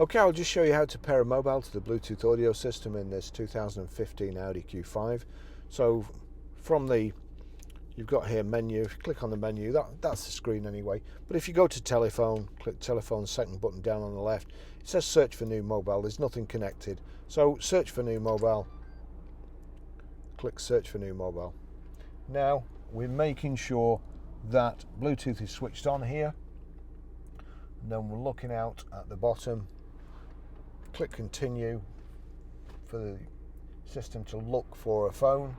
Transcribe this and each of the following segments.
Okay, I'll just show you how to pair a mobile to the Bluetooth audio system in this 2015 Audi Q5. So from the, you've got here menu, if you click on the menu, that's the screen anyway. But if you go to telephone, click telephone, second button down on the left, it says search for new mobile, there's nothing connected. So search for new mobile, click search for new mobile. Now we're making sure that Bluetooth is switched on here. And then we're looking out at the bottom. Click continue for the system to look for a phone.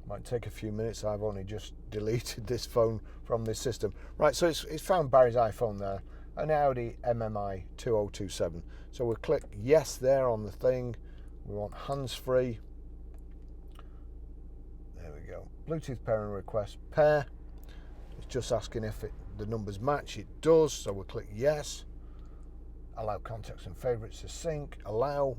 Might take a few minutes. I've only just deleted this phone from this system. Right, so it's found Barry's iPhone there, an Audi MMI 2027. So we'll click yes there on the thing. We want hands-free. There we go. Bluetooth pairing request pair. It's just asking if the numbers match. It does, so we'll click yes. Allow contacts and favorites to sync. Allow.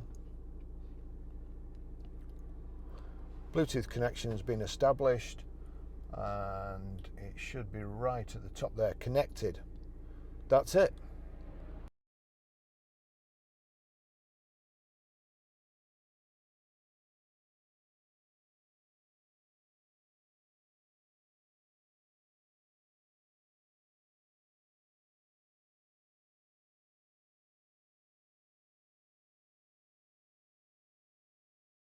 Bluetooth connection has been established, and it should be right at the top there. Connected. That's it.